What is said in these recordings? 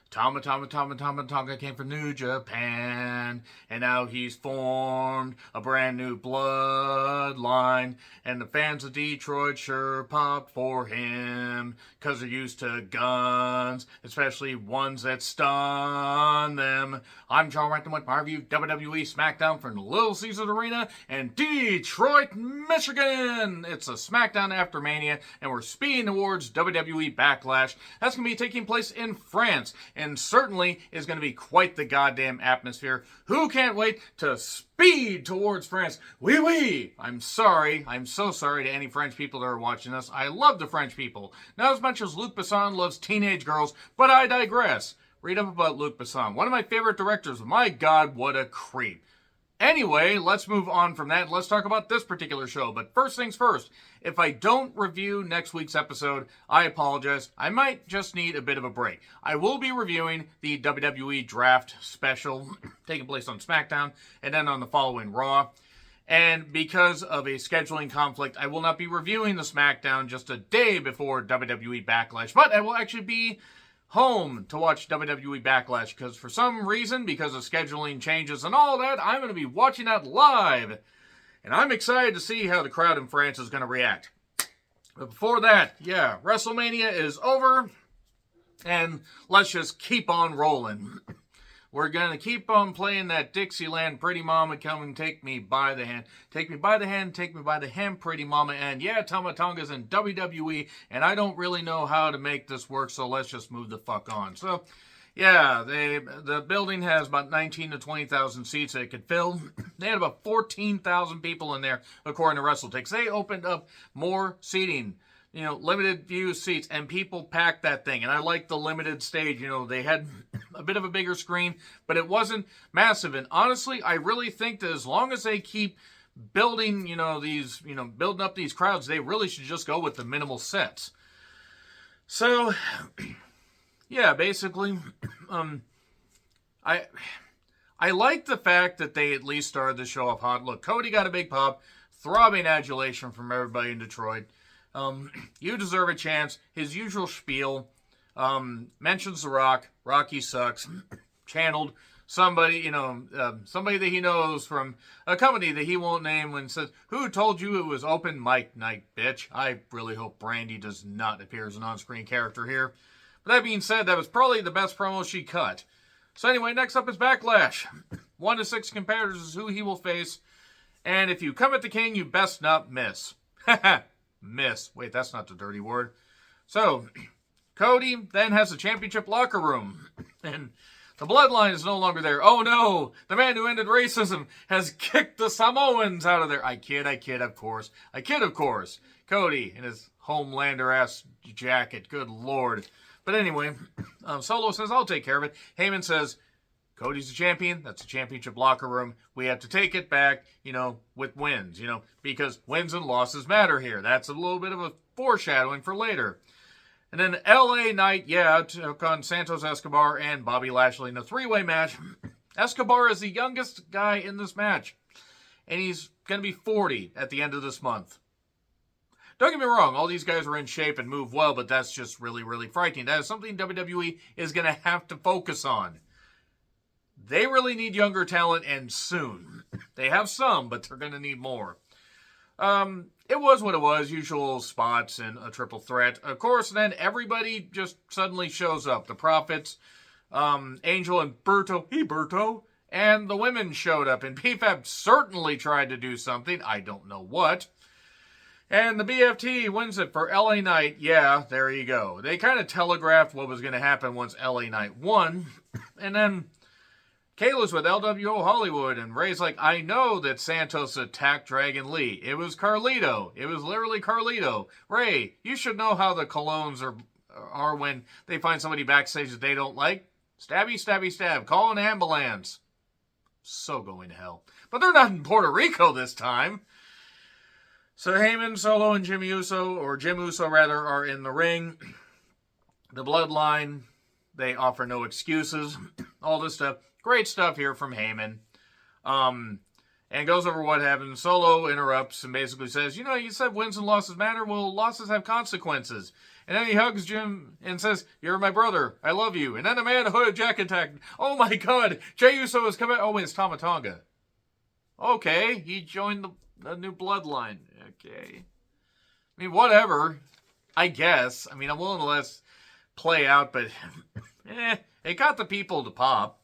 Tonga came from New Japan, and now he's formed a brand new bloodline, and the fans of Detroit sure pop for him, cause they're used to guns, especially ones that stun them. I'm John Rankin with my review WWE Smackdown from the Little Caesars Arena in Detroit, Michigan. It's a Smackdown after Mania, and we're speeding towards WWE Backlash. That's going to be taking place in France, and certainly is going to be quite the goddamn atmosphere. Who can't wait to speed towards France? Oui, oui. I'm so sorry to any French people that are watching this. I love the French people. Not as much as Luc Besson loves teenage girls, but I digress. Read up about Luc Besson, one of my favorite directors. My God, what a creep. Anyway, let's move on from that. Let's talk about this particular show. But first things first, if I don't review next week's episode, I apologize. I might just need a bit of a break. I will be reviewing the WWE Draft Special taking place on SmackDown and then on the following Raw. And because of a scheduling conflict, I will not be reviewing the SmackDown just a day before WWE Backlash. But I will actually be home to watch WWE Backlash because for some reason, because of scheduling changes and all that, I'm going to be watching that live. And I'm excited to see how the crowd in France is going to react. But before that, yeah, WrestleMania is over. And let's just keep on rolling. We're going to keep on playing that Dixieland Pretty Mama, come and take me by the hand. Take me by the hand, take me by the hand, Pretty Mama. And yeah, Tama Tonga's in WWE, and I don't really know how to make this work, so let's just move the fuck on. So, yeah, the building has about 19 to 20,000 seats that it could fill. They had about 14,000 people in there, according to WrestleTix. They opened up more seating. Limited view seats, and people packed that thing. And I like the limited stage. They had a bit of a bigger screen, but it wasn't massive. And honestly, I really think that as long as they keep building, building up these crowds, they really should just go with the minimal sets. So, yeah, basically, I like the fact that they at least started the show off hot. Look, Cody got a big pop, throbbing adulation from everybody in Detroit. You deserve a chance. His usual spiel. Mentions The Rock. Rocky sucks. Channeled somebody, somebody that he knows from a company that he won't name when says, "Who told you it was open mic night, bitch?" I really hope Brandy does not appear as an on-screen character here. But that being said, that was probably the best promo she cut. So anyway, next up is Backlash. 1 to 6 competitors is who he will face. And if you come at the king, you best not miss. Miss. Wait, that's not the dirty word. So, Cody then has the championship locker room. And the bloodline is no longer there. Oh no! The man who ended racism has kicked the Samoans out of there. I kid, of course. Cody in his Homelander-ass jacket. Good lord. But anyway, Solo says, "I'll take care of it." Heyman says, "Cody's the champion. That's the championship locker room. We have to take it back, with wins, because wins and losses matter here." That's a little bit of a foreshadowing for later. And then LA Knight, took on Santos Escobar and Bobby Lashley in a three-way match. Escobar is the youngest guy in this match, and he's going to be 40 at the end of this month. Don't get me wrong, all these guys are in shape and move well, but that's just really, really frightening. That is something WWE is going to have to focus on. They really need younger talent, and soon. They have some, but they're going to need more. It was what it was. Usual spots and a triple threat. Of course, then everybody just suddenly shows up. The Profits, Angel and Berto, and the women showed up. And PFAB certainly tried to do something. I don't know what. And the BFT wins it for LA Knight. Yeah, there you go. They kind of telegraphed what was going to happen once LA Knight won. And then Kayla's with LWO Hollywood, and Ray's like, "I know that Santos attacked Dragon Lee. It was Carlito. It was literally Carlito. Ray, you should know how the colognes are when they find somebody backstage that they don't like. Stabby, stabby, stab. Call an ambulance." So going to hell. But they're not in Puerto Rico this time. So Heyman, Solo, and Jim Uso are in the ring. The Bloodline, they offer no excuses. All this stuff. Great stuff here from Heyman. And goes over what happened. Solo interrupts and basically says, "You said wins and losses matter. Well, losses have consequences." And then he hugs Jim and says, "You're my brother. I love you." And then a man in a hooded jacket attacked. Oh my God. Jey Uso has come out. Oh, wait, it's Tonga. Okay. He joined the new bloodline. Okay. I mean, whatever. I guess. I mean, I'm willing to let this play out, but it got the people to pop.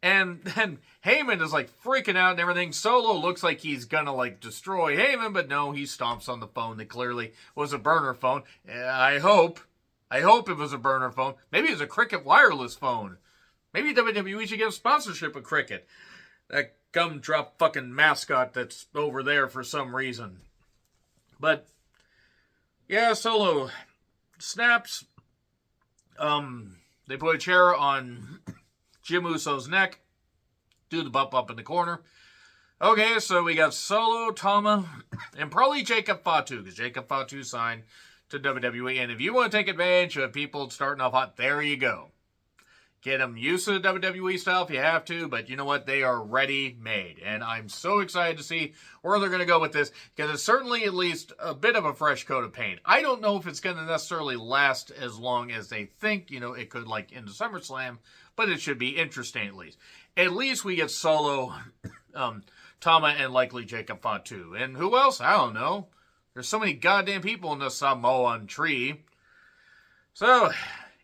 And then Heyman is like freaking out and everything. Solo looks like he's gonna like destroy Heyman, but no, he stomps on the phone that clearly was a burner phone. I hope it was a burner phone. Maybe it was a Cricket wireless phone. Maybe WWE should give sponsorship of Cricket. That gumdrop fucking mascot that's over there for some reason. But yeah, Solo snaps. They put a chair on Jim Uso's neck. Do the bump up in the corner. Okay, so we got Solo, Tama, and probably Jacob Fatu, because Jacob Fatu signed to WWE. And if you want to take advantage of people starting off hot, there you go. Get them used to the WWE style if you have to, but you know what? They are ready-made. And I'm so excited to see where they're going to go with this, because it's certainly at least a bit of a fresh coat of paint. I don't know if it's going to necessarily last as long as they think, it could like into SummerSlam, but it should be interesting at least. At least we get Solo, Tama, and likely Jacob Fatu. And who else? I don't know. There's so many goddamn people in this Samoan tree. So,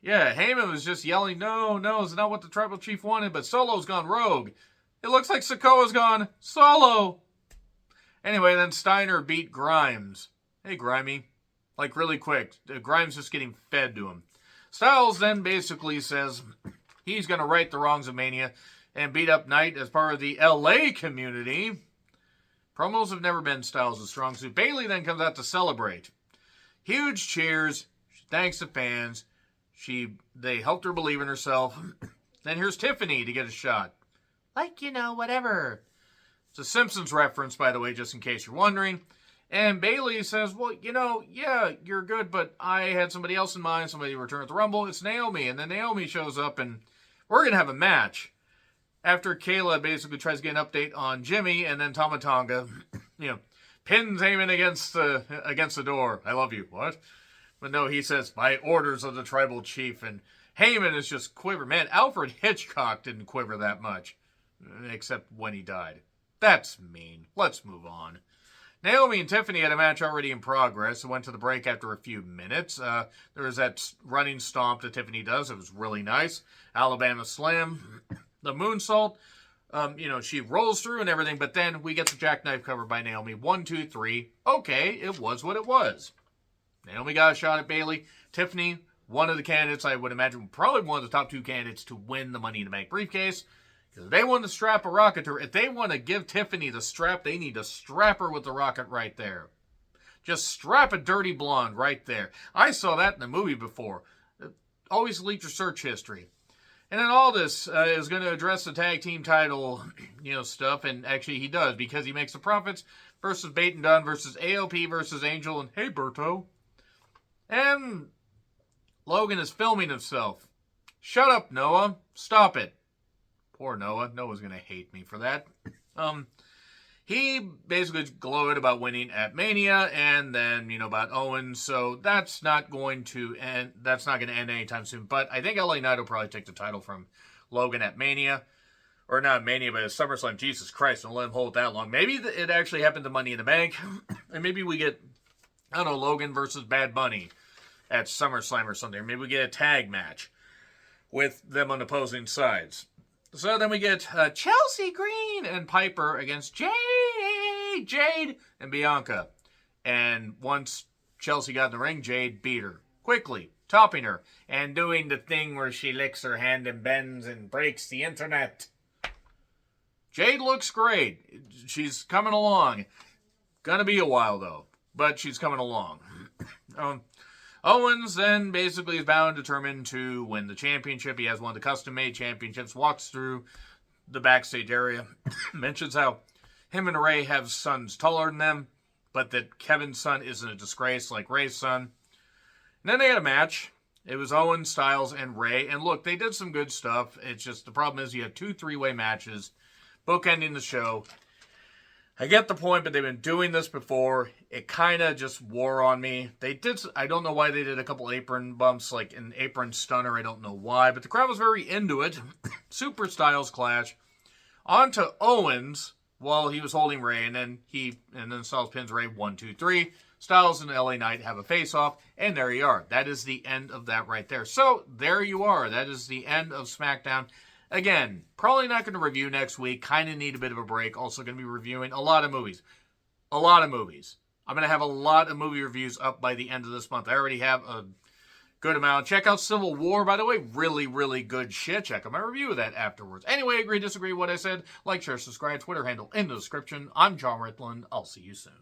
yeah, Heyman was just yelling, no, it's not what the tribal chief wanted, but Solo's gone rogue. It looks like Sikoa's gone solo. Anyway, then Steiner beat Grimes. Hey, Grimey. Like, really quick. Grimes just getting fed to him. Styles then basically says he's going to right the wrongs of Mania and beat up Knight as part of the LA community. Promos have never been Styles' strong suit. Bayley then comes out to celebrate. Huge cheers. Thanks to fans. They helped her believe in herself. Then here's Tiffany to get a shot. Like, whatever. It's a Simpsons reference, by the way, just in case you're wondering. And Bayley says, well, yeah, you're good, but I had somebody else in mind, somebody to return at the Rumble. It's Naomi. And then Naomi shows up, and we're going to have a match. After Kayla basically tries to get an update on Jimmy, and then Tama Tonga, pins Heyman against the door. I love you. What? But no, he says, by orders of the tribal chief, and Heyman is just quiver. Man, Alfred Hitchcock didn't quiver that much, except when he died. That's mean. Let's move on. Naomi and Tiffany had a match already in progress. It went to the break after a few minutes. There was that running stomp that Tiffany does. It was really nice. Alabama Slam. The moonsault. She rolls through and everything, but then we get the jackknife cover by Naomi. 1, 2, 3. Okay, it was what it was. Naomi got a shot at Bayley. Tiffany, one of the candidates, I would imagine, probably one of the top 2 candidates to win the Money in the Bank briefcase. Because if they want to strap a rocket to her, if they want to give Tiffany the strap, they need to strap her with the rocket right there. Just strap a dirty blonde right there. I saw that in the movie before. Always delete your search history. And then all this is going to address the tag team title, stuff. And actually he does, because he makes the Profits versus Bait and Dunn versus AOP versus Angel and Hey Berto. And Logan is filming himself. Shut up, Noah. Stop it. Poor Noah. Noah's going to hate me for that. He basically gloated about winning at Mania and then, about Owens. So that's not going to end. That's not going to end anytime soon. But I think LA Knight will probably take the title from Logan at Mania. Or not Mania, but at SummerSlam. Jesus Christ, don't let him hold that long. Maybe it actually happened to Money in the Bank. And maybe we get, Logan versus Bad Bunny at SummerSlam or something. Or maybe we get a tag match with them on opposing sides. So then we get Chelsea Green and Piper against Jade, and Bianca. And once Chelsea got in the ring, Jade beat her quickly, topping her, and doing the thing where she licks her hand and bends and breaks the internet. Jade looks great. She's coming along. Gonna be a while, though, but she's coming along. Owens then basically is bound and determined to win the championship. He has one of the custom-made championships, walks through the backstage area, mentions how him and Ray have sons taller than them, but that Kevin's son isn't a disgrace like Ray's son. And then they had a match. It was Owens, Styles, and Ray. And look, they did some good stuff. It's just the problem is you have 2 3-way matches, bookending the show. I get the point, but they've been doing this before. it kind of just wore on me. They did, I don't know why they did a couple apron bumps, like an apron stunner, I don't know why, but the crowd was very into it. Super Styles Clash. On to Owens while he was holding Ray, and then Styles pins Ray 1, 2, 3. Styles and LA Knight have a face-off, and there you are. That is the end of that right there. So, there you are. That is the end of SmackDown. Again, probably not going to review next week. Kind of need a bit of a break. Also going to be reviewing a lot of movies. A lot of movies. I'm going to have a lot of movie reviews up by the end of this month. I already have a good amount. Check out Civil War, by the way. Really, really good shit. Check out my review of that afterwards. Anyway, agree, disagree with what I said. Like, share, subscribe. Twitter handle in the description. I'm John Ritland. I'll see you soon.